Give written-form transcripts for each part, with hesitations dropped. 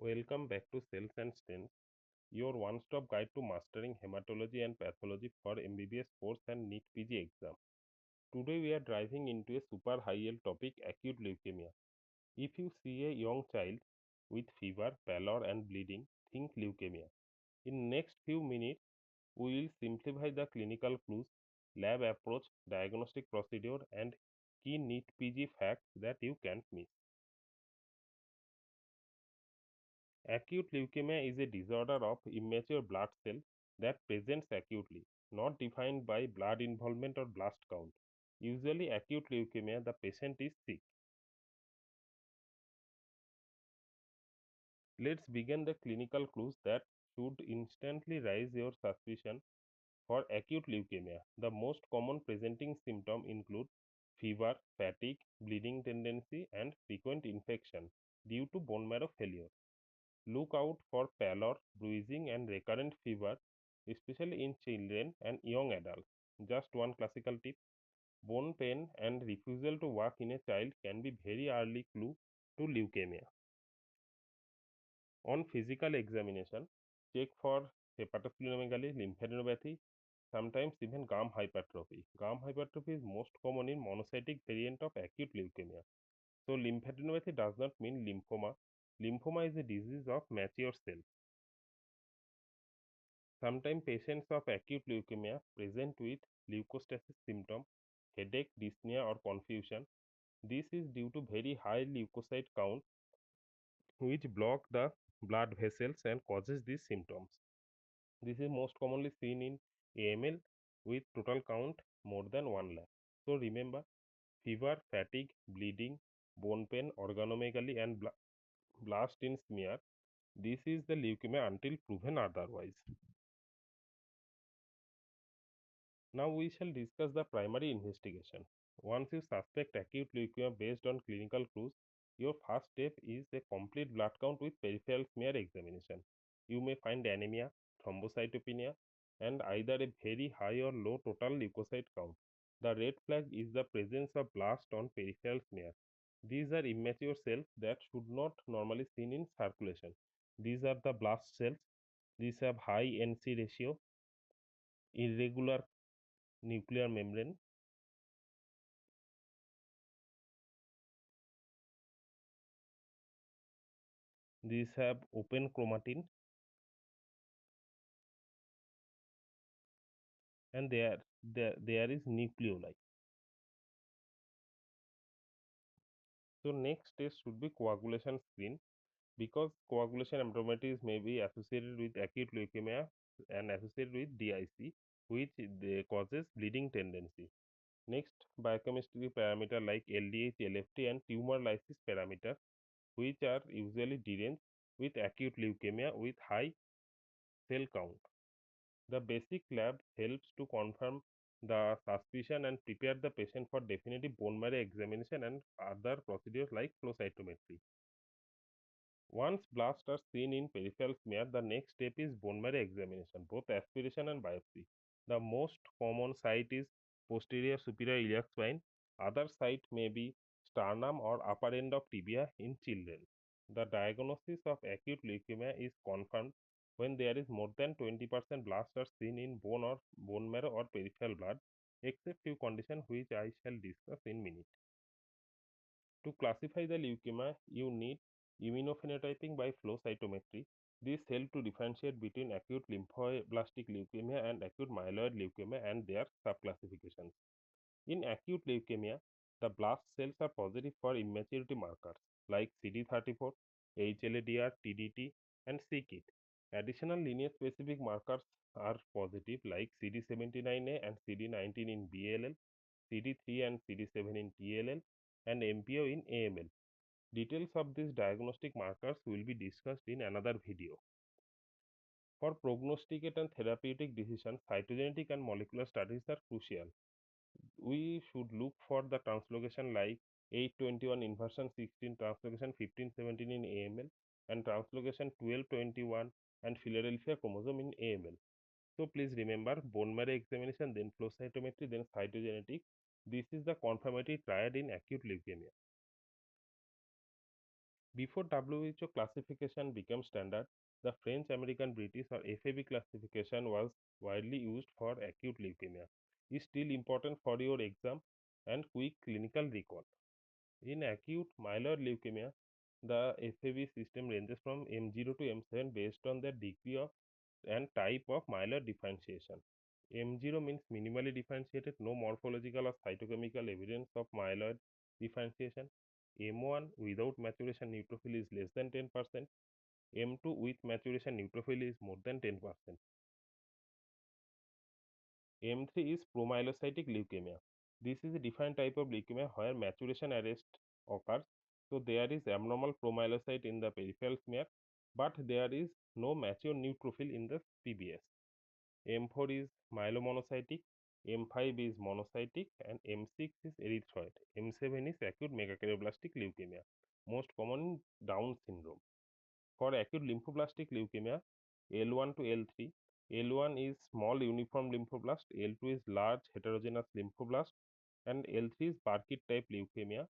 Welcome back to Cells and Stents, your one-stop guide to mastering hematology and pathology for MBBS course and NEET PG exam. Today we are diving into a super high-yield topic, acute leukemia. If you see a young child with fever, pallor and bleeding, think leukemia. In next few minutes, we will simplify the clinical clues, lab approach, diagnostic procedure and key NEET PG facts that you can't miss. Acute leukemia is a disorder of immature blood cell that presents acutely, not defined by blood involvement or blast count. Usually, acute leukemia, the patient is sick. Let's begin the clinical clues that should instantly raise your suspicion for acute leukemia. The most common presenting symptoms include fever, fatigue, bleeding tendency, and frequent infection due to bone marrow failure. Look out for pallor, bruising, and recurrent fever, especially in children and young adults. Just one classical tip, bone pain and refusal to walk in a child can be very early clue to leukemia. On physical examination, check for hepatosplenomegaly, lymphadenopathy, sometimes even gum hypertrophy. Gum hypertrophy is most common in monocytic variant of acute leukemia. So lymphadenopathy does not mean lymphoma. Lymphoma is a disease of mature cells. Sometimes patients of acute leukemia present with leukostasis symptom, headache, dyspnea or confusion. This is due to very high leukocyte count which block the blood vessels and causes these symptoms. This is most commonly seen in AML with total count more than 1 lakh. So remember, fever, fatigue, bleeding, bone pain, organomegaly and blast in smear. This is the leukemia until proven otherwise. Now we shall discuss the primary investigation. Once you suspect acute leukemia based on clinical clues, your first step is a complete blood count with peripheral smear examination. You may find anemia, thrombocytopenia, and either a very high or low total leukocyte count. The red flag is the presence of blast on peripheral smear. These are immature cells that should not normally seen in circulation. These are the blast cells. These have high NC ratio, irregular nuclear membrane. These have open chromatin and there is nucleoli. So next test should be coagulation screen because coagulation abnormalities may be associated with acute leukemia and associated with DIC which causes bleeding tendency. Next, biochemistry parameter like LDH, LFT and tumor lysis parameter which are usually deranged with acute leukemia with high cell count. The basic lab helps to confirm the suspicion and prepare the patient for definitive bone marrow examination and other procedures like flow cytometry. Once blasts are seen in peripheral smear, the next step is bone marrow examination, both aspiration and biopsy. The most common site is posterior superior iliac spine. Other site may be sternum or upper end of tibia in children. The diagnosis of acute leukemia is confirmed when there is more than 20% blasts are seen in bone or bone marrow or peripheral blood, except few conditions which I shall discuss in minute. To classify the leukemia, you need immunophenotyping by flow cytometry. This helps to differentiate between acute lymphoblastic leukemia and acute myeloid leukemia and their subclassifications. In acute leukemia, the blast cells are positive for immaturity markers like CD34, HLA-DR, TDT, and c-KIT. Additional lineage-specific markers are positive like CD79A and CD19 in BLL, CD3 and CD7 in TLL, and MPO in AML. Details of these diagnostic markers will be discussed in another video. For prognosticate and therapeutic decisions, cytogenetic and molecular studies are crucial. We should look for the translocation like 821 inversion 16, translocation 1517 in AML, and translocation 1221 and Philadelphia chromosome in AML. So please remember bone marrow examination, then flow cytometry, then cytogenetics. This is the confirmatory triad in acute leukemia. Before WHO classification became standard, the French, American, British or FAB classification was widely used for acute leukemia. Is still important for your exam and quick clinical recall. In acute myeloid leukemia, the FAB system ranges from M0 to M7 based on the degree of and type of myeloid differentiation. M0 means minimally differentiated, no morphological or cytochemical evidence of myeloid differentiation. M1 without maturation neutrophil is less than 10%. M2 with maturation neutrophil is more than 10%. M3 is promyelocytic leukemia. This is a different type of leukemia where maturation arrest occurs. So there is abnormal promyelocyte in the peripheral smear, but there is no mature neutrophil in the PBS. M4 is myelomonocytic, M5 is monocytic, and M6 is erythroid. M7 is acute megakaryoblast leukemia, most common in Down syndrome. For acute lymphoblastic leukemia, L1 to L3, L1 is small uniform lymphoblast, L2 is large heterogeneous lymphoblast, and L3 is Burkitt type leukemia.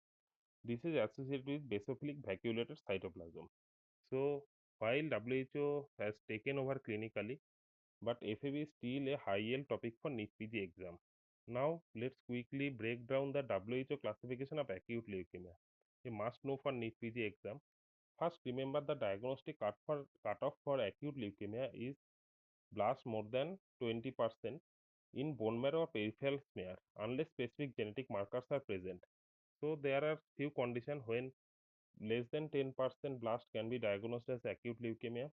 This is associated with basophilic vacuolated cytoplasm. So, while WHO has taken over clinically, but FAB is still a high yield topic for NEET PG exam. Now, let's quickly break down the WHO classification of acute leukemia. A must know for NEET PG exam. First, remember the diagnostic cutoff for acute leukemia is blast more than 20% in bone marrow or peripheral smear unless specific genetic markers are present. So, there are few conditions when less than 10% blast can be diagnosed as acute leukemia.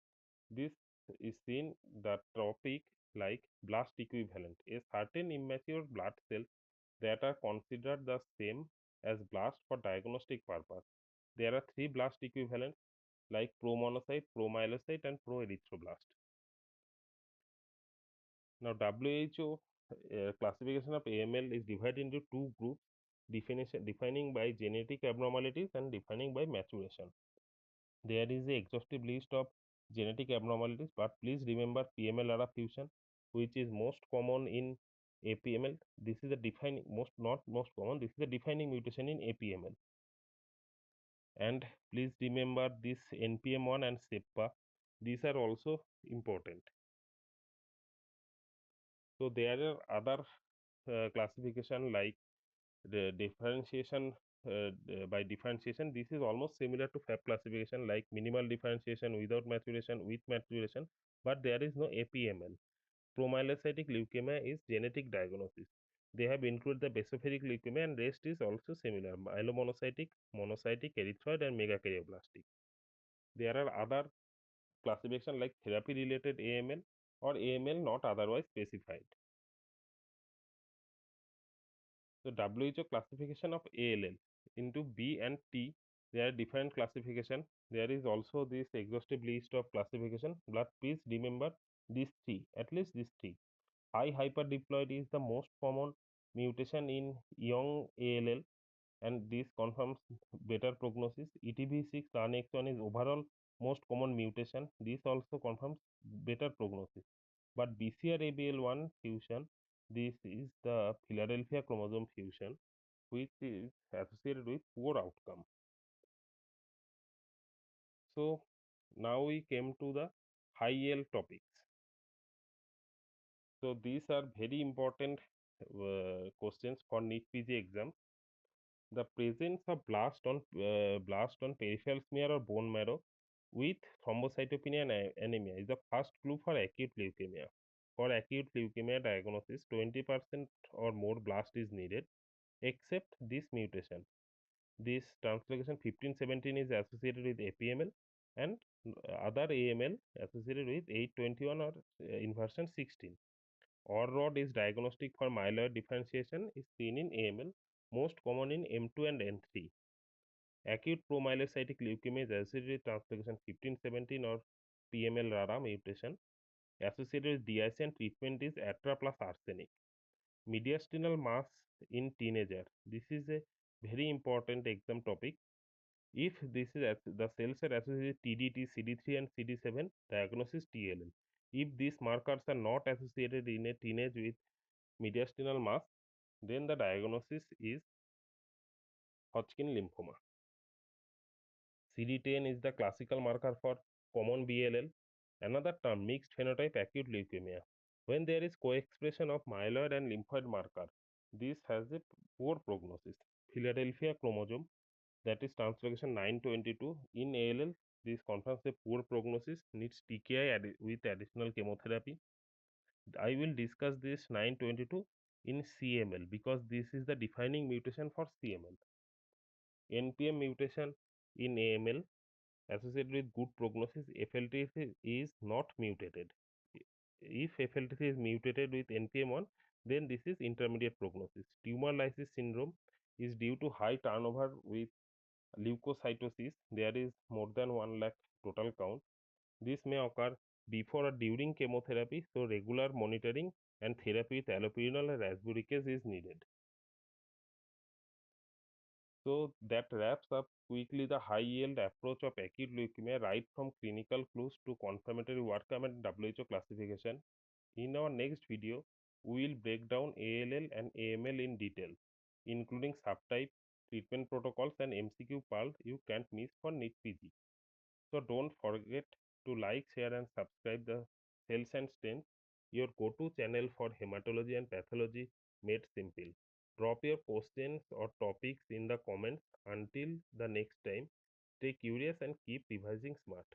This is seen the topic like blast equivalent, a certain immature blood cells that are considered the same as blast for diagnostic purpose. There are three blast equivalents like promonocyte, promyelocyte, and proerythroblast. Now, WHO classification of AML is divided into two groups, defining by genetic abnormalities and defining by maturation. There is a exhaustive list of genetic abnormalities, but please remember PML-RA fusion, which is most common in APML. This is the defining not most common. This is the defining mutation in APML. And please remember this NPM1 and SEPA. These are also important. So there are other classification like the differentiation by differentiation. This is almost similar to FAB classification like minimal differentiation without maturation, with maturation, but there is no APML. Promyelocytic leukemia is genetic diagnosis. They have included the basophilic leukemia and rest is also similar, myelomonocytic, monocytic, erythroid and megakaryoblast. There are other classification like therapy related AML or AML not otherwise specified. So WHO classification of ALL into B and T, there are different classification. There is also this exhaustive list of classification, but please remember these three, at least these three. High hyperdiploid is the most common mutation in young ALL, and this confirms better prognosis. ETB6 RNX1 is overall most common mutation. This also confirms better prognosis. But BCR-ABL1 fusion, this is the Philadelphia chromosome fusion, which is associated with poor outcome. So now we came to the high yield topics. So these are very important questions for NEET PG exam. The presence of blast on peripheral smear or bone marrow with thrombocytopenia and anemia is the first clue for acute leukemia. For acute leukemia diagnosis, 20% or more blast is needed, except this mutation. This translocation 1517 is associated with APML and other AML associated with 821 or inversion 16. OR rod is diagnostic for myeloid differentiation is seen in AML, most common in M2 and N3. Acute promyelocytic leukemia is associated with translocation 1517 or PML-RARA mutation. Associated with DIC and treatment is ATRA plus arsenic. Mediastinal mass in teenager. This is a very important exam topic. If this is the cells are associated with TDT, CD3 and CD7, diagnosis TLL. If these markers are not associated in a teenage with mediastinal mass, then the diagnosis is Hodgkin lymphoma. CD10 is the classical marker for common BLL. Another term, mixed phenotype acute leukemia. When there is co-expression of myeloid and lymphoid marker, this has a poor prognosis. Philadelphia chromosome, that is translocation 922 in ALL, this confirms a poor prognosis, needs TKI with additional chemotherapy. I will discuss this 922 in CML because this is the defining mutation for CML. NPM mutation in AML associated with good prognosis. FLT3 is not mutated. If FLT3 is mutated with NPM1, then this is intermediate prognosis. Tumor lysis syndrome is due to high turnover with leukocytosis. There is more than 1 lakh total count. This may occur before or during chemotherapy, so regular monitoring and therapy with allopurinol and rasburicase is needed. So that wraps up quickly the high yield approach of acute leukemia, right from clinical clues to confirmatory workup and WHO classification. In our next video, we will break down ALL and AML in detail, including subtype, treatment protocols, and MCQ PAL you can't miss for NEET PG. So don't forget to like, share, and subscribe the Cells and Strength, your go-to channel for hematology and pathology made simple. Drop your questions or topics in the comments. Until the next time, stay curious and keep revising smart.